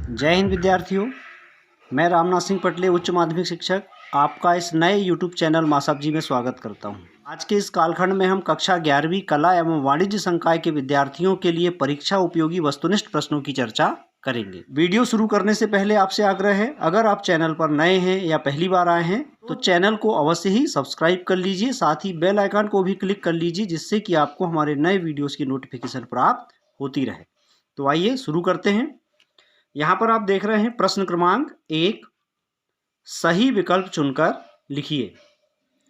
जय हिंद विद्यार्थियों, मैं रामनाथ सिंह पटले उच्च माध्यमिक शिक्षक आपका इस नए YouTube चैनल मासाब जी में स्वागत करता हूं। आज के इस कालखंड में हम कक्षा 11वीं कला एवं वाणिज्य संकाय के विद्यार्थियों के लिए परीक्षा उपयोगी वस्तुनिष्ठ प्रश्नों की चर्चा करेंगे। वीडियो शुरू करने से पहले आपसे आग्रह है, अगर आप चैनल पर नए हैं या पहली बार आए हैं तो चैनल को अवश्य ही सब्सक्राइब कर लीजिए, साथ ही बेल आइकन को भी क्लिक कर लीजिए, जिससे कि आपको हमारे नए वीडियोस की नोटिफिकेशन प्राप्त होती रहे। तो आइए शुरू करते हैं। यहाँ पर आप देख रहे हैं प्रश्न क्रमांक 1, सही विकल्प चुनकर लिखिए।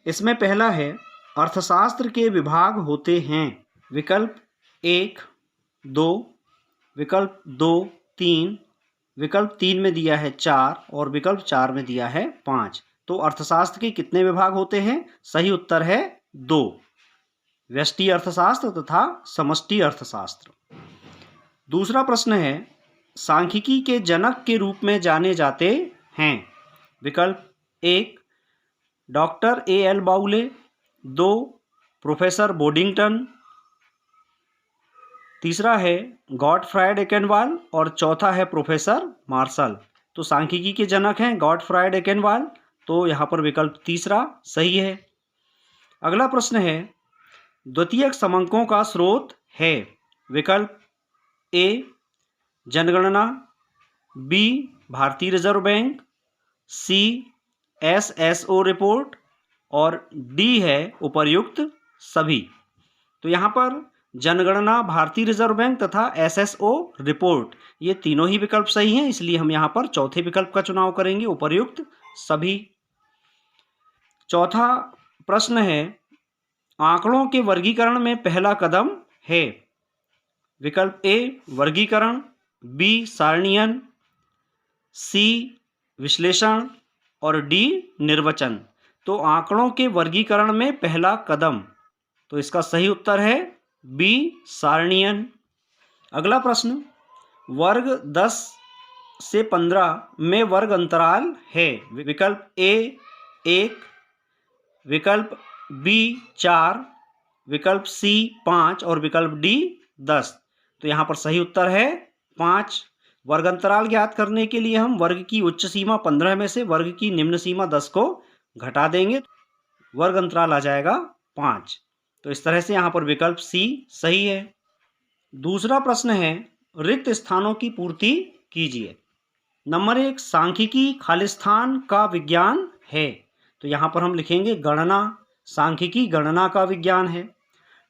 इसमें पहला है, अर्थशास्त्र के विभाग होते हैं। विकल्प 1, 2, विकल्प 2, 3, विकल्प 3 में दिया है 4 और विकल्प 4 में दिया है 5। तो अर्थशास्त्र के कितने विभाग होते हैं? सही उत्तर है 2, व्यष्टि अर्थशास्त्र तथा समष्टि अर्थशास्त्र। दूसरा प्रश्न है, सांख्यिकी के जनक के रूप में जाने जाते हैं। विकल्प 1, डॉक्टर A.L. बाउले, 2, प्रोफेसर बोडिंगटन, तीसरा है गॉटफ्राइड एकेनवाल और चौथा है प्रोफेसर मार्शल। तो सांख्यिकी के जनक हैं गॉटफ्राइड एकेनवाल, तो यहाँ पर विकल्प तीसरा सही है। अगला प्रश्न है, द्वितीयक समंकों का स्रोत है। विकल्प A, जनगणना, बी, भारतीय रिजर्व बैंक, सी, SSO रिपोर्ट और डी है उपर्युक्त सभी। तो यहाँ पर जनगणना, भारतीय रिजर्व बैंक तथा SSO रिपोर्ट, ये तीनों ही विकल्प सही हैं, इसलिए हम यहाँ पर चौथे विकल्प का चुनाव करेंगे, उपर्युक्त सभी। चौथा प्रश्न है, आंकड़ों के वर्गीकरण में पहला कदम है। विकल्प A, वर्गीकरण, बी, सारणीयन, सी, विश्लेषण और डी, निर्वचन। तो आंकड़ों के वर्गीकरण में पहला कदम, तो इसका सही उत्तर है बी, सारणीयन। अगला प्रश्न, वर्ग 10 से 15 में वर्ग अंतराल है। विकल्प A, 1, विकल्प बी, 4, विकल्प सी, 5 और विकल्प डी, 10। तो यहाँ पर सही उत्तर है 5। वर्ग अंतराल ज्ञात करने के लिए हम वर्ग की उच्च सीमा 15 में से वर्ग की निम्न सीमा 10 को घटा देंगे, वर्ग अंतराल आ जाएगा 5। तो इस तरह से यहाँ पर विकल्प सी सही है। दूसरा प्रश्न है, रिक्त स्थानों की पूर्ति कीजिए। नंबर 1, सांख्यिकी खालिस्तान का विज्ञान है। तो यहाँ पर हम लिखेंगे गणना, सांख्यिकी गणना का विज्ञान है।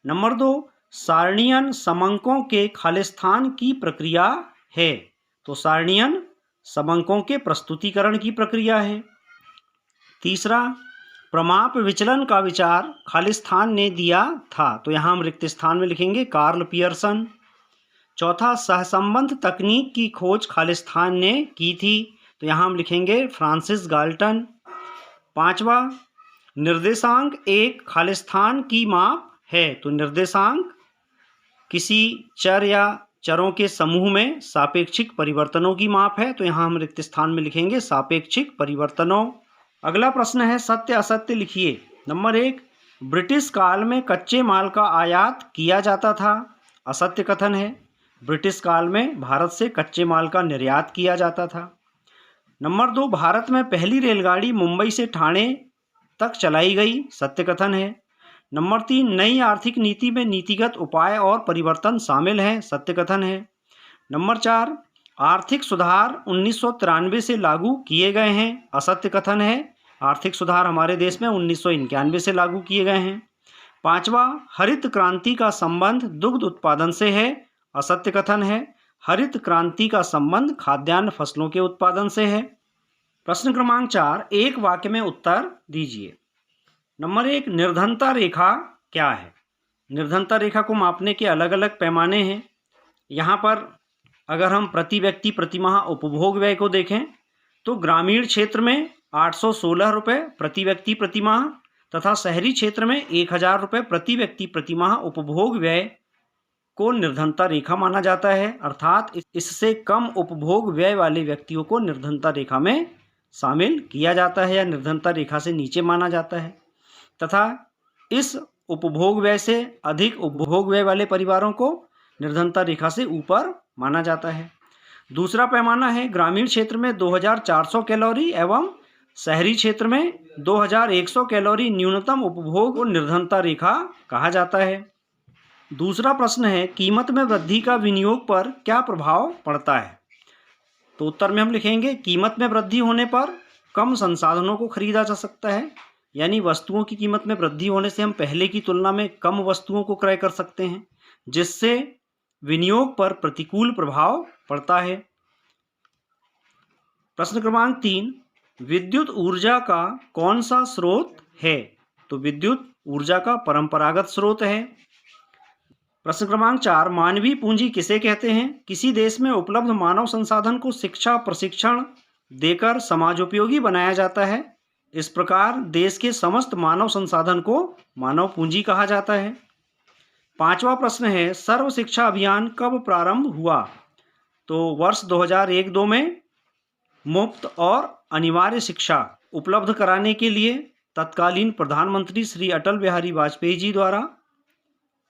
नंबर 2, सारणीयन समंकों के खालिस्तान की प्रक्रिया है। तो सारणीयन समंकों के प्रस्तुतिकरण की प्रक्रिया है। तीसरा, प्रमाप विचलन का विचार खालिस्तान ने दिया था। तो यहाँ हम रिक्त स्थान में लिखेंगे कार्ल पियर्सन। चौथा, सहसंबंध तकनीक की खोज खालिस्तान ने की थी। तो यहाँ हम लिखेंगे फ्रांसिस गाल्टन। पांचवा, निर्देशांक एक खालिस्तान की माप है। तो निर्देशांक किसी चर या चरों के समूह में सापेक्षिक परिवर्तनों की माप है। तो यहाँ हम रिक्त स्थान में लिखेंगे सापेक्षिक परिवर्तनों। अगला प्रश्न है, सत्य असत्य लिखिए। नंबर 1, ब्रिटिश काल में कच्चे माल का आयात किया जाता था। असत्य कथन है, ब्रिटिश काल में भारत से कच्चे माल का निर्यात किया जाता था। नंबर 2, भारत में पहली रेलगाड़ी मुंबई से ठाणे तक चलाई गई। सत्य कथन है। नंबर 3, नई आर्थिक नीति में नीतिगत उपाय और परिवर्तन शामिल हैं। सत्य कथन है। नंबर 4, आर्थिक सुधार 1993 से लागू किए गए हैं। असत्य कथन है, आर्थिक सुधार हमारे देश में 1991 से लागू किए गए हैं। पांचवा, हरित क्रांति का संबंध दुग्ध उत्पादन से है। असत्य कथन है, हरित क्रांति का संबंध खाद्यान्न फसलों के उत्पादन से है। प्रश्न क्रमांक 4, एक वाक्य में उत्तर दीजिए। नंबर 1, निर्धनता रेखा क्या है? निर्धनता रेखा को मापने के अलग अलग पैमाने हैं। यहाँ पर अगर हम प्रति व्यक्ति प्रतिमाह उपभोग व्यय को देखें तो ग्रामीण क्षेत्र में 816 रुपये प्रति व्यक्ति प्रतिमाह तथा शहरी क्षेत्र में 1000 रुपये प्रति व्यक्ति प्रतिमाह उपभोग व्यय को निर्धनता रेखा माना जाता है। अर्थात इससे कम उपभोग व्यय वाले व्यक्तियों को निर्धनता रेखा में शामिल किया जाता है या निर्धनता रेखा से नीचे माना जाता है, तथा इस उपभोग व्यय से अधिक उपभोग व्यय वाले परिवारों को निर्धनता रेखा से ऊपर माना जाता है। दूसरा पैमाना है ग्रामीण क्षेत्र में 2400 कैलोरी एवं शहरी क्षेत्र में 2100 कैलोरी न्यूनतम उपभोग को निर्धनता रेखा कहा जाता है। दूसरा प्रश्न है कीमत में वृद्धि का विनियोग पर क्या प्रभाव पड़ता है। तो उत्तर में हम लिखेंगे कीमत में वृद्धि होने पर कम संसाधनों को खरीदा जा सकता है, यानी वस्तुओं की कीमत में वृद्धि होने से हम पहले की तुलना में कम वस्तुओं को क्रय कर सकते हैं, जिससे विनियोग पर प्रतिकूल प्रभाव पड़ता है। प्रश्न क्रमांक 3, विद्युत ऊर्जा का कौन सा स्रोत है। तो विद्युत ऊर्जा का परंपरागत स्रोत है। प्रश्न क्रमांक 4, मानवीय पूंजी किसे कहते हैं। किसी देश में उपलब्ध मानव संसाधन को शिक्षा प्रशिक्षण देकर समाजोपयोगी बनाया जाता है। इस प्रकार देश के समस्त मानव संसाधन को मानव पूंजी कहा जाता है। पांचवा प्रश्न है सर्व शिक्षा अभियान कब प्रारंभ हुआ। तो वर्ष 2001-2 में मुफ्त और अनिवार्य शिक्षा उपलब्ध कराने के लिए तत्कालीन प्रधानमंत्री श्री अटल बिहारी वाजपेयी जी द्वारा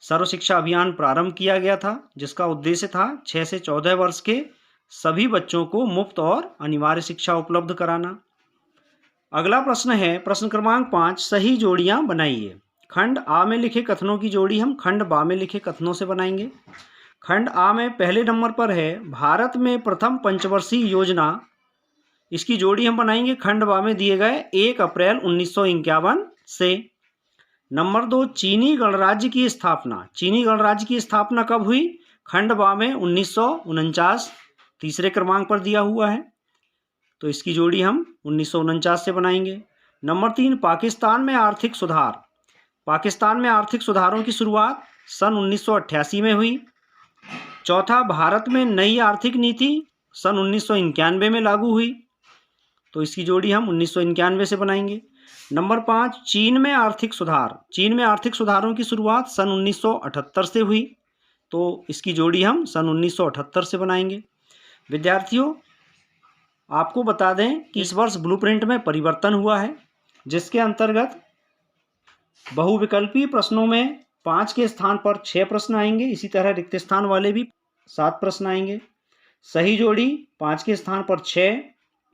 सर्व शिक्षा अभियान प्रारंभ किया गया था, जिसका उद्देश्य था 6 से 14 वर्ष के सभी बच्चों को मुफ्त और अनिवार्य शिक्षा उपलब्ध कराना। अगला प्रश्न है प्रश्न क्रमांक 5, सही जोड़ियां बनाइए। खंड आ में लिखे कथनों की जोड़ी हम खंड बा में लिखे कथनों से बनाएंगे। खंड आ में पहले नंबर पर है भारत में प्रथम पंचवर्षीय योजना, इसकी जोड़ी हम बनाएंगे खंड बा में दिए गए 1 अप्रैल 1951 से। नंबर 2, चीनी गणराज्य की स्थापना। चीनी गणराज्य की स्थापना कब हुई। खंड बा में 1949 तीसरे क्रमांक पर दिया हुआ है, तो इसकी जोड़ी हम 1949 से बनाएंगे। नंबर 3, पाकिस्तान में आर्थिक सुधार। पाकिस्तान में आर्थिक सुधारों की शुरुआत सन 1988 में हुई। चौथा, भारत में नई आर्थिक नीति सन 1991 में लागू हुई, तो इसकी जोड़ी हम 1991 से बनाएंगे। नंबर 5, चीन में आर्थिक सुधार। चीन में आर्थिक सुधारों की शुरुआत सन 1978 से हुई, तो इसकी जोड़ी हम सन 1978 से बनाएंगे। विद्यार्थियों, आपको बता दें कि इस वर्ष ब्लूप्रिंट में परिवर्तन हुआ है, जिसके अंतर्गत बहुविकल्पीय प्रश्नों में 5 के स्थान पर 6 प्रश्न आएंगे। इसी तरह रिक्त स्थान वाले भी 7 प्रश्न आएंगे। सही जोड़ी 5 के स्थान पर 6,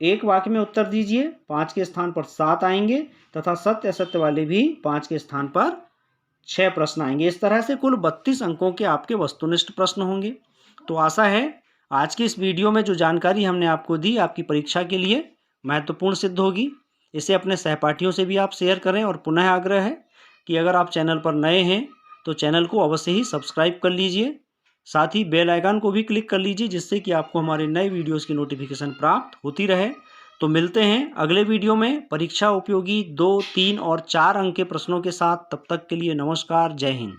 एक वाक्य में उत्तर दीजिए 5 के स्थान पर 7 आएंगे, तथा सत्य असत्य वाले भी 5 के स्थान पर 6 प्रश्न आएंगे। इस तरह से कुल 32 अंकों के आपके वस्तुनिष्ठ प्रश्न होंगे। तो आशा है आज के इस वीडियो में जो जानकारी हमने आपको दी आपकी परीक्षा के लिए महत्वपूर्ण सिद्ध होगी। इसे अपने सहपाठियों से भी आप शेयर करें, और पुनः आग्रह है कि अगर आप चैनल पर नए हैं तो चैनल को अवश्य ही सब्सक्राइब कर लीजिए, साथ ही बेल आइकन को भी क्लिक कर लीजिए, जिससे कि आपको हमारे नए वीडियोस की नोटिफिकेशन प्राप्त होती रहे। तो मिलते हैं अगले वीडियो में परीक्षा उपयोगी 2, 3 और 4 अंक के प्रश्नों के साथ। तब तक के लिए नमस्कार, जय हिंद।